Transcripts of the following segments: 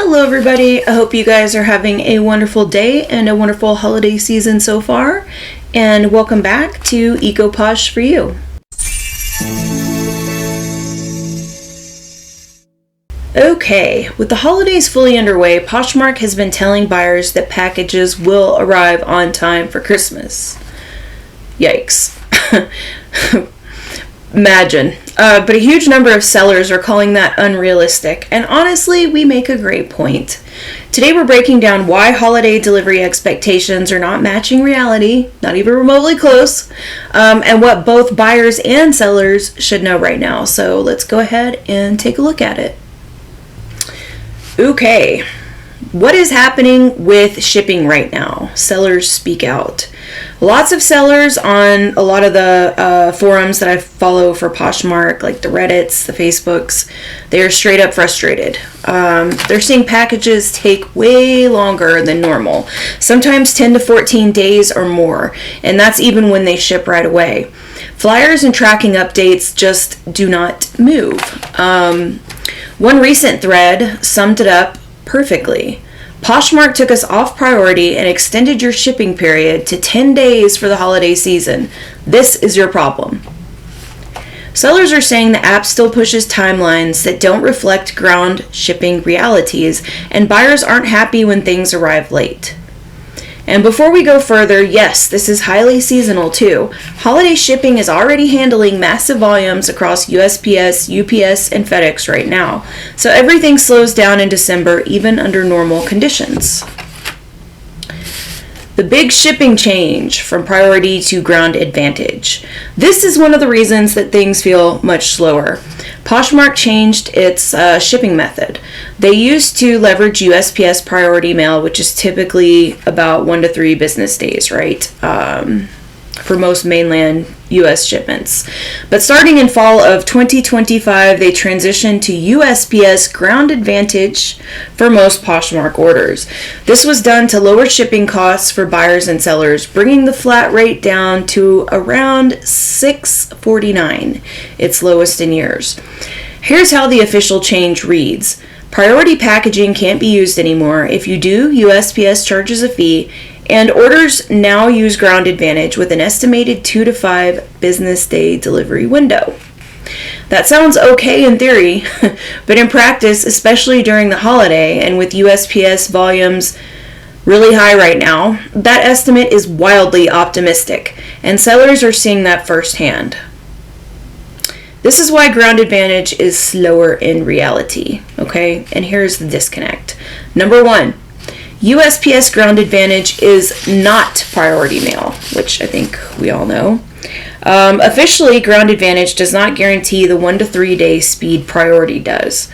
Hello everybody, I hope you guys are having a wonderful day and a wonderful holiday season so far, and welcome back to Eco Posh for you. Okay, with the holidays fully underway, Poshmark has been telling buyers that packages will arrive on time for Christmas. Yikes. Imagine. But a huge number of sellers are calling that unrealistic, and honestly, we make a great point. Today we're breaking down why holiday delivery expectations are not matching reality, not even remotely close, and what both buyers and sellers should know right now. So let's go ahead and take a look at it. Okay, what is happening with shipping right now? Sellers speak out. Lots of sellers on a lot of the forums that I follow for Poshmark, like the Reddits, the Facebooks, they are straight up frustrated. They're seeing packages take way longer than normal, sometimes 10 to 14 days or more, and that's even when they ship right away. Flyers and tracking updates just do not move. One recent thread summed it up perfectly. Poshmark took us off priority and extended your shipping period to 10 days for the holiday season. This is your problem. Sellers are saying the app still pushes timelines that don't reflect ground shipping realities, and buyers aren't happy when things arrive late. And before we go further, yes, this is highly seasonal too. Holiday shipping is already handling massive volumes across USPS, UPS, and FedEx right now. So everything slows down in December, even under normal conditions. The big shipping change from priority to ground advantage. This is one of the reasons that things feel much slower. Poshmark changed its shipping method. They used to leverage USPS priority mail, which is typically about 1 to 3 business days, right? For most mainland US shipments. But starting in fall of 2025, they transitioned to USPS Ground Advantage for most Poshmark orders. This was done to lower shipping costs for buyers and sellers, bringing the flat rate down to around $6.49, its lowest in years. Here's how the official change reads. Priority packaging can't be used anymore. If you do, USPS charges a fee, and orders now use Ground Advantage with an estimated 2 to 5 business day delivery window. That sounds okay in theory, but in practice, especially during the holiday and with USPS volumes really high right now, that estimate is wildly optimistic, and sellers are seeing that firsthand. This is why Ground Advantage is slower in reality, okay? And here's the disconnect. Number 1, USPS Ground Advantage is not priority mail, which I think we all know. Officially, Ground Advantage does not guarantee the 1 to 3 day speed priority does.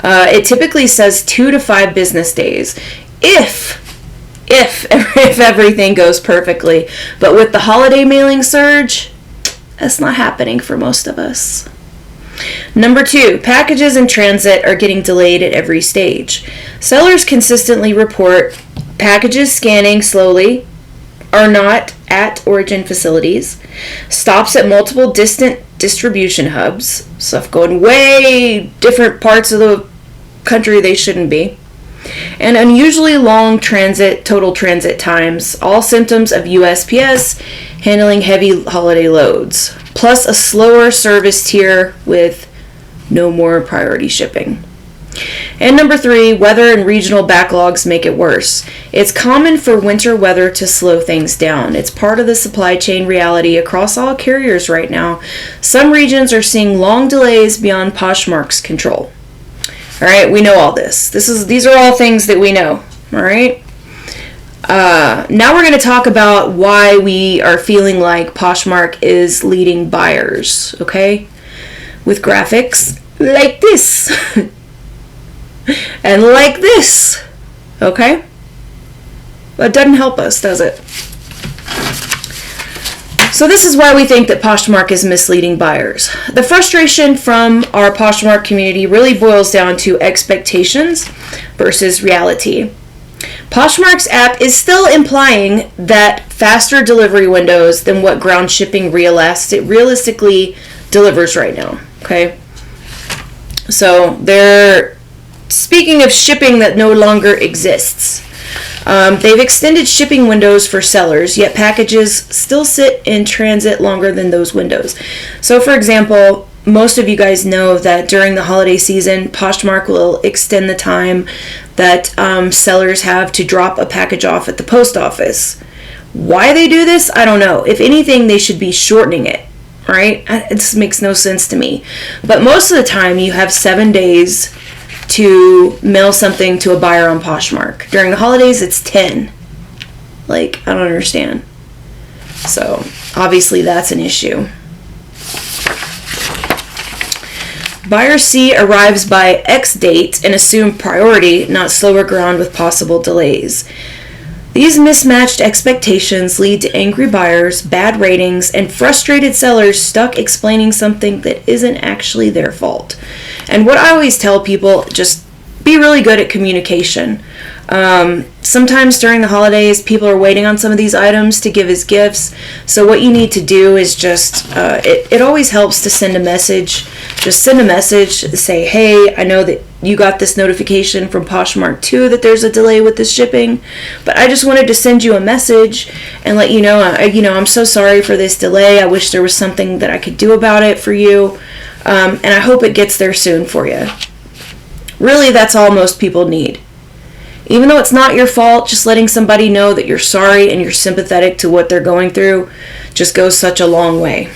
It typically says 2 to 5 business days if everything goes perfectly. But with the holiday mailing surge, that's not happening for most of us. Number 2, packages in transit are getting delayed at every stage. Sellers consistently report packages scanning slowly, are not at origin facilities, stops at multiple distant distribution hubs, stuff going way different parts of the country they shouldn't be, and unusually long total transit times, all symptoms of USPS handling heavy holiday loads, plus a slower service tier with no more priority shipping. And number 3, weather and regional backlogs make it worse. It's common for winter weather to slow things down. It's part of the supply chain reality across all carriers right now. Some regions are seeing long delays beyond Poshmark's control. All right, we know all this. These are all things that we know, all right? Now we're going to talk about why we are feeling like Poshmark is leading buyers, okay? With graphics like this and like this, okay? But it doesn't help us, does it? So this is why we think that Poshmark is misleading buyers. The frustration from our Poshmark community really boils down to expectations versus reality. Poshmark's app is still implying that faster delivery windows than what ground shipping realistically delivers right now, okay? So they're speaking of shipping that no longer exists, they've extended shipping windows for sellers, yet packages still sit in transit longer than those windows. So, for example, most of you guys know that during the holiday season, Poshmark will extend the time that sellers have to drop a package off at the post office. Why they do this, I don't know. If anything, they should be shortening it, right? It just makes no sense to me. But most of the time, you have 7 days to mail something to a buyer on Poshmark. During the holidays, it's 10. Like, I don't understand. So, obviously, that's an issue. Buyer C arrives by X date and assume priority, not slower ground with possible delays. These mismatched expectations lead to angry buyers, bad ratings, and frustrated sellers stuck explaining something that isn't actually their fault. And what I always tell people, just be really good at communication. Sometimes during the holidays, people are waiting on some of these items to give as gifts. So what you need to do is just, it always helps to send a message. Just send a message, say, hey, I know that you got this notification from Poshmark too that there's a delay with this shipping, but I just wanted to send you a message and let you know, I'm so sorry for this delay. I wish there was something that I could do about it for you, and I hope it gets there soon for you. Really, that's all most people need. Even though it's not your fault, just letting somebody know that you're sorry and you're sympathetic to what they're going through just goes such a long way.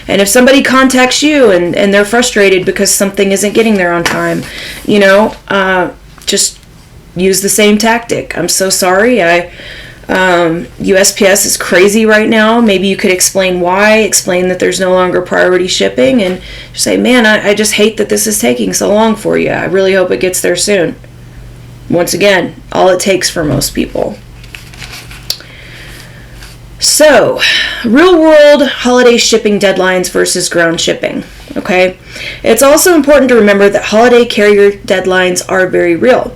And if somebody contacts you and they're frustrated because something isn't getting there on time, just use the same tactic. I'm so sorry. USPS is crazy right now. Maybe you could explain why, explain that there's no longer priority shipping, and just say, man, I just hate that this is taking so long for you. I really hope it gets there soon. Once again, all it takes for most people. So, real world holiday shipping deadlines versus ground shipping, okay? It's also important to remember that holiday carrier deadlines are very real.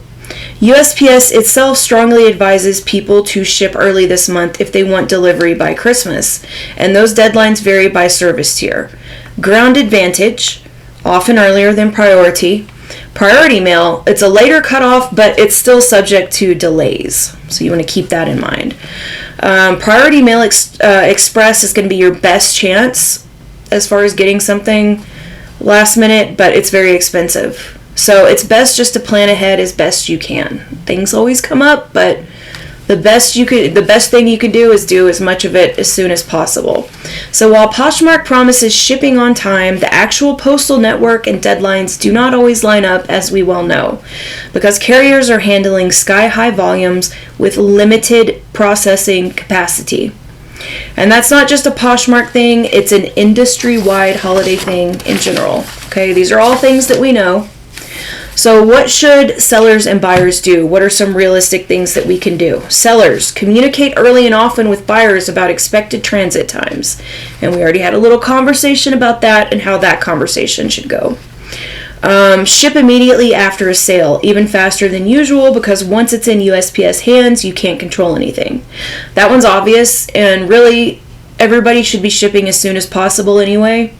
USPS itself strongly advises people to ship early this month if they want delivery by Christmas, and those deadlines vary by service tier. Ground Advantage, often earlier than Priority. Priority Mail, it's a later cutoff, but it's still subject to delays, so you want to keep that in mind. Priority Mail Express is going to be your best chance as far as getting something last minute, but it's very expensive. So it's best just to plan ahead as best you can. Things always come up, but the best thing you can do is do as much of it as soon as possible. So while Poshmark promises shipping on time, the actual postal network and deadlines do not always line up, as we well know, because carriers are handling sky-high volumes with limited processing capacity. And that's not just a Poshmark thing, it's an industry-wide holiday thing in general. Okay, these are all things that we know. So what should sellers and buyers do? What are some realistic things that we can do? Sellers, communicate early and often with buyers about expected transit times. And we already had a little conversation about that and how that conversation should go. Ship immediately after a sale, even faster than usual, because once it's in USPS hands, you can't control anything. That one's obvious, and really, everybody should be shipping as soon as possible anyway.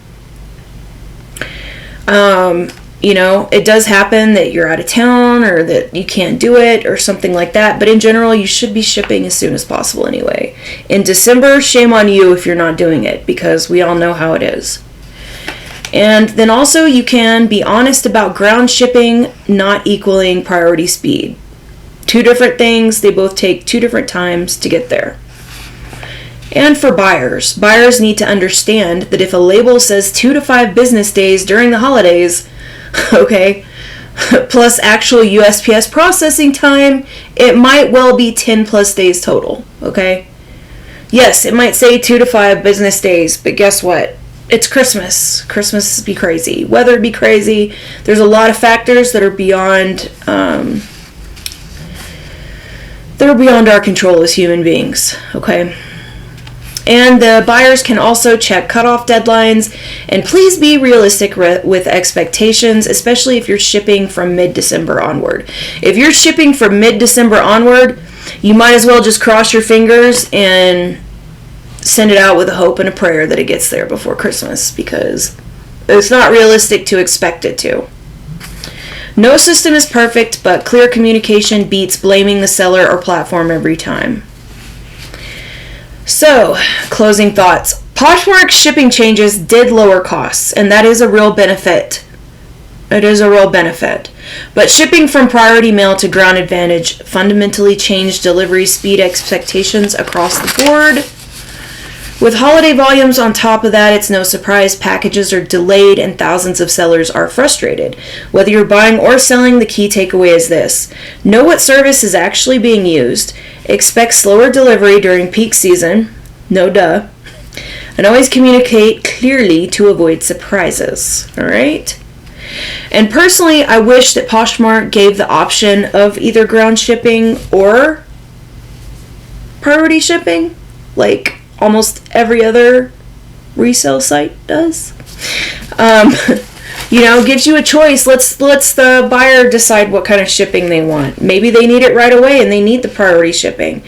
It does happen that you're out of town or that you can't do it or something like that. But in general, you should be shipping as soon as possible anyway. In December, shame on you if you're not doing it, because we all know how it is. And then also you can be honest about ground shipping not equaling priority speed. Two different things. They both take two different times to get there. And for buyers need to understand that if a label says 2 to 5 business days during the holidays, okay, plus actual USPS processing time, it might well be 10 plus days total, okay? Yes, it might say 2 to 5 business days, but guess what? It's Christmas. Christmas be crazy. Weather be crazy. There's a lot of factors that are beyond our control as human beings, okay? And the buyers can also check cutoff deadlines, and please be realistic with expectations, especially if you're shipping from mid-December onward. If you're shipping from mid-December onward, you might as well just cross your fingers and send it out with a hope and a prayer that it gets there before Christmas, because it's not realistic to expect it to. No system is perfect, but clear communication beats blaming the seller or platform every time. So, closing thoughts. Poshmark's shipping changes did lower costs, and that is a real benefit. It is a real benefit. But shipping from priority mail to ground advantage fundamentally changed delivery speed expectations across the board. With holiday volumes on top of that, it's no surprise packages are delayed and thousands of sellers are frustrated. Whether you're buying or selling, the key takeaway is this. Know what service is actually being used. Expect slower delivery during peak season. No duh. And always communicate clearly to avoid surprises. Alright? And personally, I wish that Poshmark gave the option of either ground shipping or priority shipping. Like almost every other resale site does. Gives you a choice. Let's the buyer decide what kind of shipping they want. Maybe they need it right away and they need the priority shipping.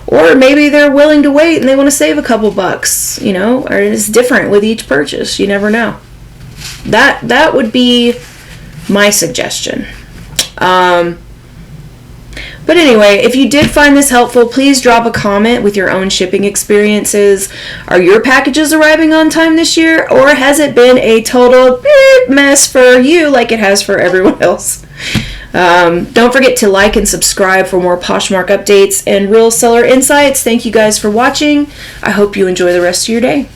Or maybe they're willing to wait and they want to save a couple bucks, or it's different with each purchase. You never know. That would be my suggestion. But anyway, if you did find this helpful, please drop a comment with your own shipping experiences. Are your packages arriving on time this year, or has it been a total mess for you like it has for everyone else? Don't forget to like and subscribe for more Poshmark updates and real seller insights. Thank you guys for watching. I hope you enjoy the rest of your day.